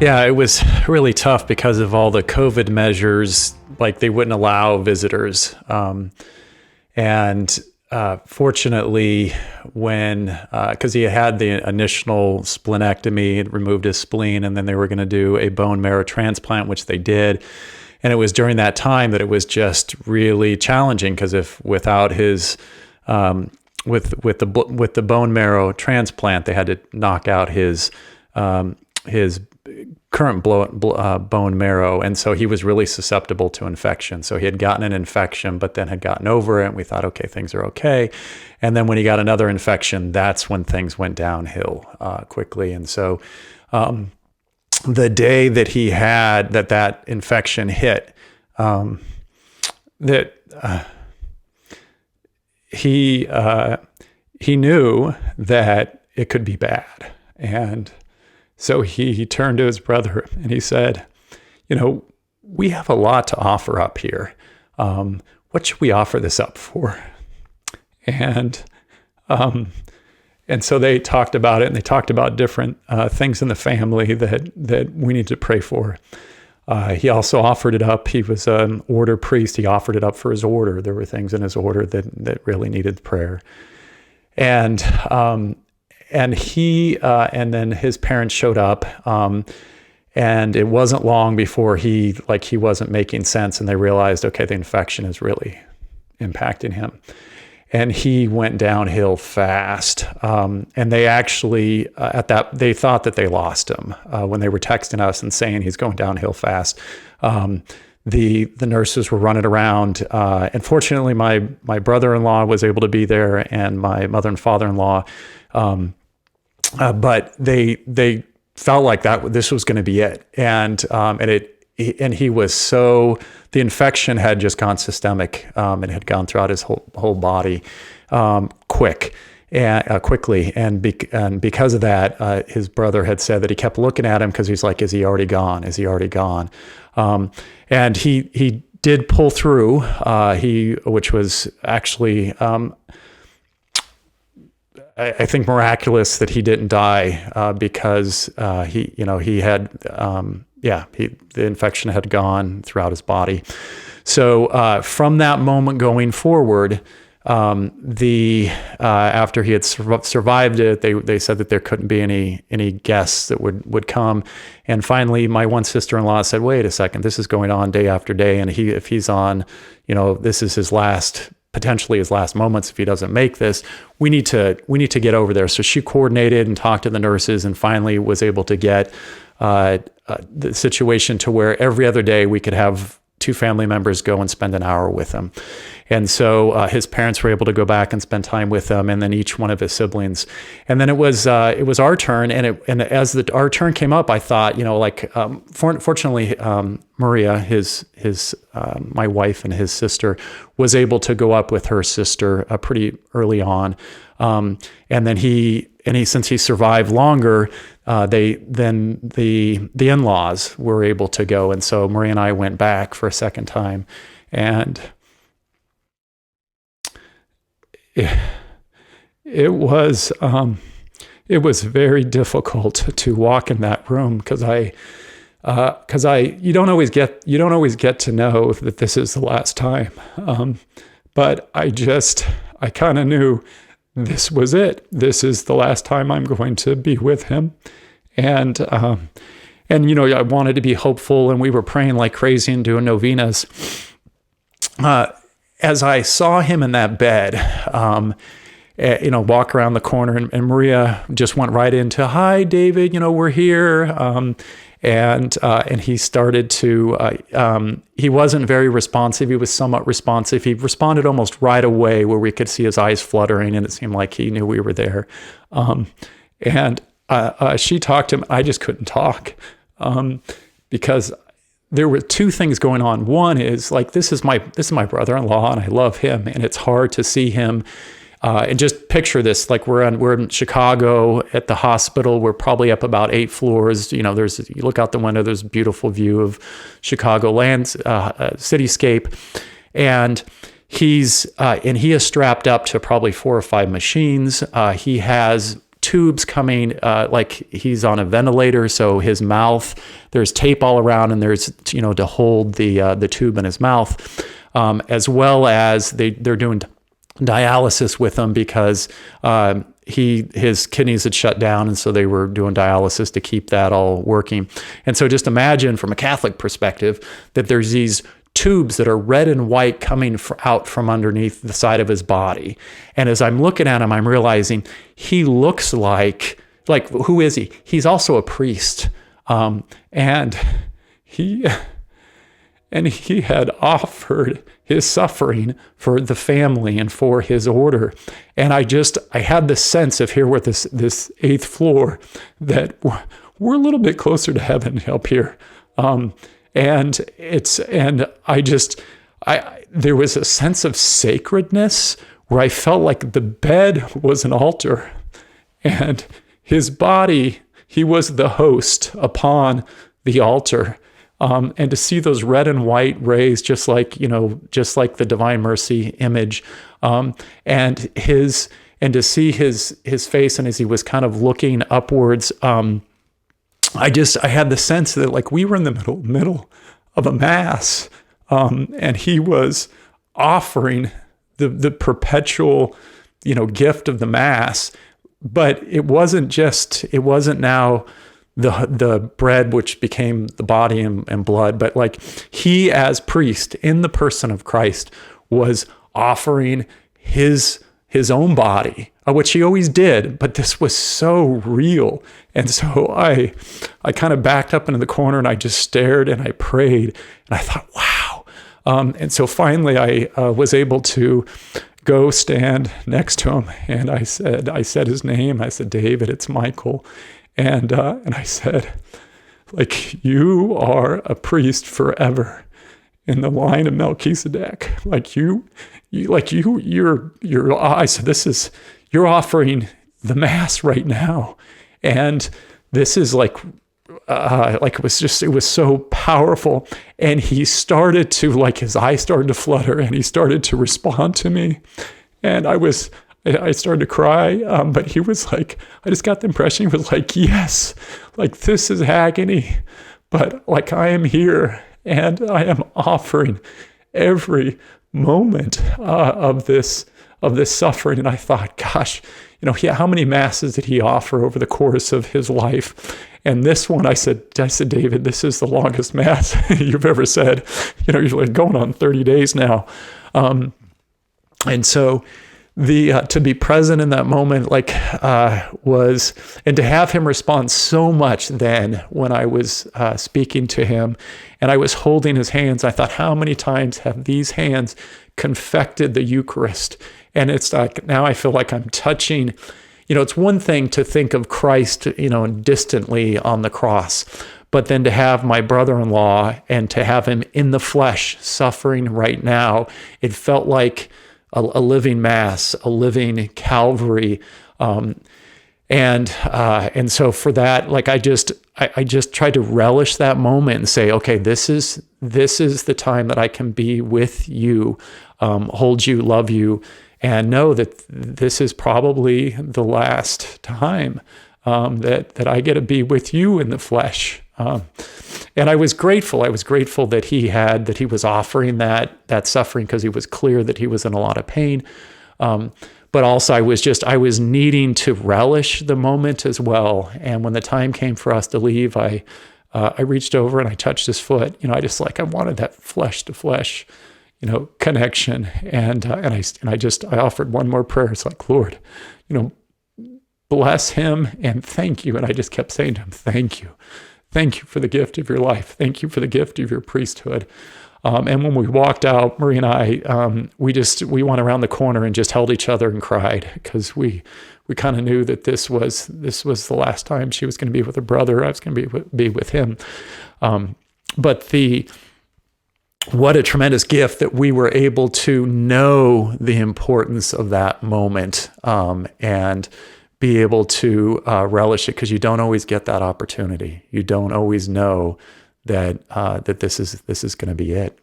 Yeah, it was really tough because of all the COVID measures. Like they wouldn't allow visitors. And fortunately, when, because he had the initial splenectomy, it removed his spleen, and then they were going to do a bone marrow transplant, which they did. And it was during that time that it was just really challenging because if without his, with the bone marrow transplant, they had to knock out his current bone marrow. And so he was really susceptible to infection. So he had gotten an infection, but then had gotten over it. And we thought, okay, things are okay. And then when he got another infection, that's when things went downhill quickly. And so the day that he had that infection hit, he knew that it could be bad. And so he turned to his brother and he said, we have a lot to offer up here. What should we offer this up for? And so they talked about it, and they talked about different things in the family that we need to pray for. He also offered it up. He was an order priest. He offered it up for his order. There were things in his order that really needed prayer. And he and then his parents showed up, and it wasn't long before he wasn't making sense, and they realized, okay, the infection is really impacting him, and he went downhill fast. And they actually they thought that they lost him when they were texting us and saying he's going downhill fast. The nurses were running around, and fortunately, my brother-in-law was able to be there, and my mother and father-in-law. But they felt like this was going to be it, and he was the infection had just gone systemic, and had gone throughout his whole body, quickly, and because of that, his brother had said that he kept looking at him because he's like, is he already gone? Is he already gone? And he did pull through, which was actually. I think miraculous that he didn't die because he had the infection had gone throughout his body. So from that moment going forward, after he had survived it, they said that there couldn't be any guests that would come, and finally my one sister-in-law said, "Wait a second, this is going on day after day, and if he's on, this is potentially his last moments if he doesn't make this. We need to get over there." So she coordinated and talked to the nurses, and finally was able to get the situation to where every other day we could have two family members go and spend an hour with him. And so his parents were able to go back and spend time with him, and then each one of his siblings. And then it was our turn, and as our turn came up, I thought, fortunately, Maria, my wife and his sister, was able to go up with her sister pretty early on, and then since he survived longer, the in-laws were able to go, and so Maria and I went back for a second time, and it was very difficult to walk in that room because you don't always get to know that this is the last time, but I kind of knew this was it. This is the last time I'm going to be with him, and I wanted to be hopeful, and we were praying like crazy and doing novenas. As I saw him in that bed, walk around the corner, and Maria just went right into, "Hi, David, we're here." And he started to, he wasn't very responsive. He was somewhat responsive. He responded almost right away, where we could see his eyes fluttering, and it seemed like he knew we were there. And she talked to him. I just couldn't talk because there were two things going on. One is like, this is my brother-in-law, and I love him, and it's hard to see him. And just picture this, like we're in Chicago at the hospital. We're probably up about 8 floors. You look out the window, there's a beautiful view of Chicago cityscape. And he is strapped up to probably 4 or 5 machines. He has tubes coming, like he's on a ventilator, so his mouth, there's tape all around, and there's, to hold the tube in his mouth, as well as they're doing dialysis with him because his kidneys had shut down, and so they were doing dialysis to keep that all working. And so just imagine from a Catholic perspective that there's these tubes that are red and white coming out from underneath the side of his body. And as I'm looking at him, I'm realizing he looks like who is he? He's also a priest. And he had offered his suffering for the family and for his order. And I had this sense of here with this eighth floor that we're a little bit closer to heaven up here. There was a sense of sacredness where I felt like the bed was an altar and his body, he was the host upon the altar. And to see those red and white rays, just like the Divine Mercy image, and to see his face, and as he was kind of looking upwards, I had the sense that like we were in the middle of a mass, and he was offering the perpetual, gift of the mass. But it wasn't now the bread which became the body and blood, but like he as priest in the person of Christ was offering his own body, which he always did, but this was so real. And so I kind of backed up into the corner and I just stared and I prayed and I thought, wow. And so finally I was able to go stand next to him, and I said his name. I said, David, it's Michael. And I said, like, you are a priest forever in the line of Melchizedek. I said, you're offering the mass right now. And this is it was so powerful. And he started to, his eyes started to flutter and he started to respond to me. And I started to cry, but he was like, I just got the impression he was like, yes, this is agony, but I am here and I am offering every moment of this suffering. And I thought, gosh, how many masses did he offer over the course of his life? And this one, I said, David, this is the longest mass you've ever said. You're going on 30 days now. And so to be present in that moment, and to have him respond so much then when I was speaking to him and I was holding his hands, I thought, how many times have these hands confected the Eucharist? And it's like, now I feel like I'm touching, it's one thing to think of Christ, distantly on the cross, but then to have my brother-in-law and to have him in the flesh suffering right now, it felt like a living mass, a living Calvary. And so for that, I just tried to relish that moment and say, okay, this is the time that I can be with you, hold you, love you, and know that this is probably the last time that I get to be with you in the flesh. And I was grateful. I was grateful that he was offering that suffering because he was clear that he was in a lot of pain. But also I was needing to relish the moment as well. And when the time came for us to leave, I reached over and I touched his foot. I wanted that flesh to flesh, connection. And I offered one more prayer. It's like, Lord, bless him and thank you. And I just kept saying to him, thank you. Thank you for the gift of your life. Thank you for the gift of your priesthood. And when we walked out, Marie and I, we went around the corner and just held each other and cried because we kind of knew that this was the last time she was going to be with her brother. I was going to be with him. But what a tremendous gift that we were able to know the importance of that moment and be able to relish it, because you don't always get that opportunity. You don't always know that this is going to be it.